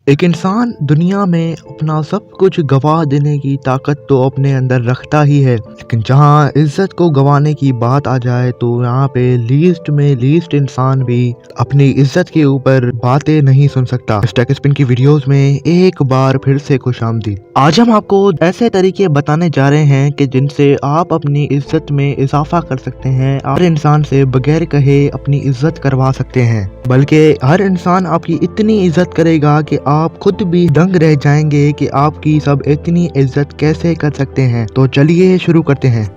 एक इंसान दुनिया में अपना सब कुछ गवा देने की ताकत तो अपने अंदर रखता ही है, लेकिन जहाँ इज्जत को गंवाने की बात आ जाए तो यहाँ पे लीस्ट में लीस्ट इंसान भी अपनी इज्जत के ऊपर बातें नहीं सुन सकता। टेक स्पिन की वीडियोस में एक बार फिर से खुशामदीद। आज हम आपको ऐसे तरीके बताने जा रहे हैं कि जिनसे आप अपनी इज्जत में इजाफा कर सकते हैं। हर इंसान से बगैर कहे अपनी इज्जत करवा सकते हैं, बल्कि हर इंसान आपकी इतनी इज्जत करेगा कि आप खुद भी दंग रह जाएंगे कि आपकी सब इतनी इज्जत कैसे कर सकते हैं। तो चलिए शुरू करते हैं।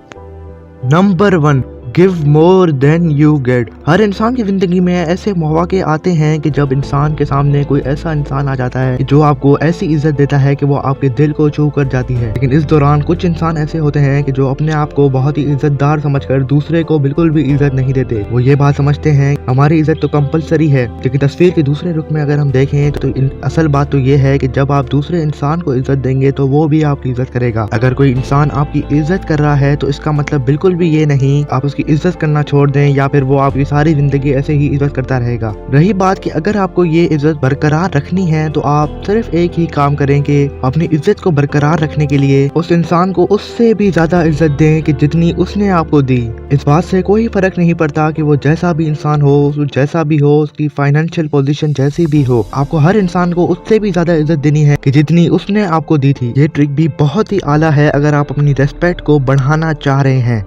Number 1, give more than you get. हर इंसान की जिंदगी में ऐसे मौके आते हैं कि जब इंसान के सामने कोई ऐसा इंसान आ जाता है जो आपको ऐसी इज्जत देता है कि वो आपके दिल को छू कर जाती है। लेकिन इस दौरान कुछ इंसान ऐसे होते हैं कि जो अपने आप को बहुत ही इज्जतदार समझकर दूसरे को बिल्कुल भी इज्जत नहीं देते। वो ये बात समझते हैं हमारी इज्जत तो कंपलसरी है, लेकिन तस्वीर के दूसरे रुख में अगर हम देखें तो असल बात तो ये है कि जब आप दूसरे इंसान को इज्जत देंगे तो वो भी आपकी इज्जत करेगा। अगर कोई इंसान आपकी इज्जत कर रहा है तो इसका मतलब बिल्कुल भी ये नहीं आप उसकी इज्जत करना छोड़ दें या फिर वो आपकी सारी जिंदगी ऐसे ही इज्जत करता रहेगा। रही बात कि अगर आपको ये इज्जत बरकरार रखनी है तो आप सिर्फ एक ही काम करें कि अपनी इज्जत को बरकरार रखने के लिए उस इंसान को उससे भी ज्यादा इज्जत दें कि जितनी उसने आपको दी। इस बात से कोई फर्क नहीं पड़ता कि वो जैसा भी इंसान हो, जैसा भी हो, उसकी फाइनेंशियल पोजीशन जैसी भी हो, आपको हर इंसान को उससे भी ज्यादा इज्जत देनी है कि जितनी उसने आपको दी थी। ये ट्रिक भी बहुत ही आला है अगर आप अपनी रेस्पेक्ट को बढ़ाना चाह रहे हैं।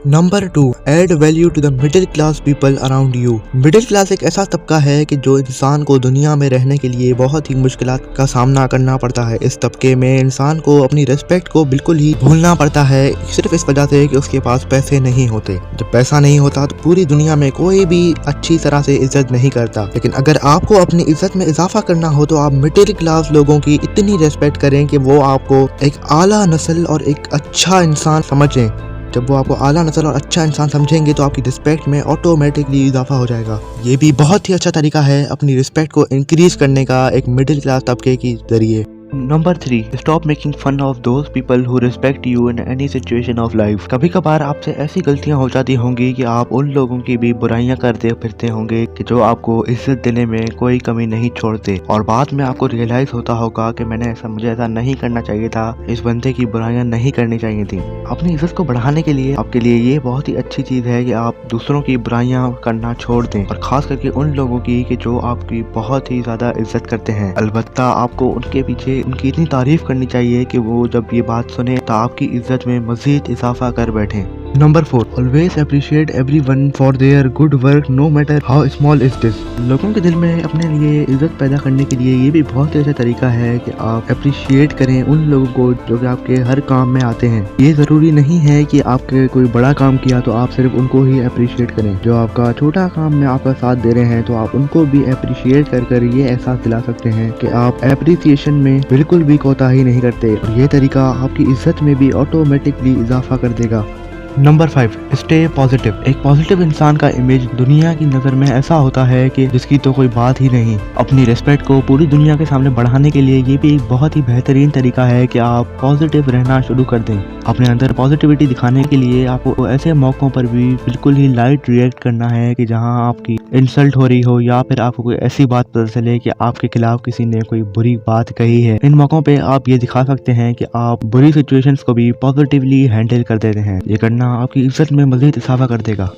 Number 2, add value to the middle class people around you. Middle class एक ऐसा तबका है कि जो इंसान को दुनिया में रहने के लिए बहुत ही मुश्किलात का सामना करना पड़ता है। इस तबके में इंसान को अपनी रेस्पेक्ट को बिल्कुल ही भूलना पड़ता है, सिर्फ इस वजह से कि उसके पास पैसे नहीं होते। जब पैसा नहीं होता तो पूरी दुनिया में कोई भी अच्छी तरह से इज्जत नहीं करता। लेकिन अगर आपको अपनी इज्जत में इजाफा करना हो तो आप मिडिल क्लास लोगों की इतनी रेस्पेक्ट करें कि वो आपको एक आला नस्ल और एक अच्छा इंसान समझें। जब वो आपको आला नस्ल और अच्छा इंसान समझेंगे तो आपकी रिस्पेक्ट में ऑटोमेटिकली इजाफा हो जाएगा। ये भी बहुत ही अच्छा तरीका है अपनी रिस्पेक्ट को इंक्रीज करने का एक मिडिल क्लास तबके के जरिए। Number 3, stop making fun of those people who respect you in any situation of life. कभी कभार आपसे ऐसी गलतियां हो जाती होंगी कि आप उन लोगों की भी बुराइयां करते फिरते होंगे कि जो आपको इज्जत देने में कोई कमी नहीं छोड़ते, और बाद में आपको रियलाइज होता होगा कि मुझे ऐसा नहीं करना चाहिए था, इस बंदे की बुराइयां नहीं करनी चाहिए थी। अपनी इज्जत को बढ़ाने के लिए आपके लिए ये बहुत ही अच्छी चीज है कि आप दूसरों की बुराइयां करना छोड़ दें, और खास करके उन लोगों की कि जो आपकी बहुत ही ज्यादा इज्जत करते हैं। अलबत्ता आपको उनके पीछे उनकी इतनी तारीफ करनी चाहिए कि वो जब ये बात सुने तो आपकी इज्जत में मजीद इजाफा कर बैठे। Number 4, always appreciate everyone for their good work no matter how small is this. लोगों के दिल में अपने लिए इज्जत पैदा करने के लिए ये भी बहुत ही अच्छा तरीका है कि आप अप्रिशिएट करें उन लोगों को जो कि आपके हर काम में आते हैं। ये जरूरी नहीं है कि आपके कोई बड़ा काम किया तो आप सिर्फ उनको ही अप्रिशिएट करें। जो आपका छोटा काम में आपका साथ दे रहे हैं तो आप उनको भी अप्रिशिएट कर ये एहसास दिला सकते हैं कि आप अप्रिसिएशन में बिल्कुल भी कोताही नहीं करते, और ये तरीका आपकी इज्जत में भी ऑटोमेटिकली इजाफा कर देगा। Number 5, stay positive. एक पॉजिटिव इंसान का इमेज दुनिया की नज़र में ऐसा होता है कि जिसकी तो कोई बात ही नहीं। अपनी रिस्पेक्ट को पूरी दुनिया के सामने बढ़ाने के लिए ये भी एक बहुत ही बेहतरीन तरीका है कि आप पॉजिटिव रहना शुरू कर दें। अपने अंदर पॉजिटिविटी दिखाने के लिए आपको ऐसे मौक़ों पर भी बिल्कुल ही लाइट रिएक्ट करना है कि जहां आपकी इंसल्ट हो रही हो या फिर आपको कोई ऐसी बात पता चले कि आपके खिलाफ किसी ने कोई बुरी बात कही है। इन मौक़ों पे आप ये दिखा सकते हैं कि आप बुरी सिचुएशंस को भी पॉजिटिवली हैंडल कर देते हैं। ये करना आपकी इज्जत में मज़ीद इजाफा कर देगा।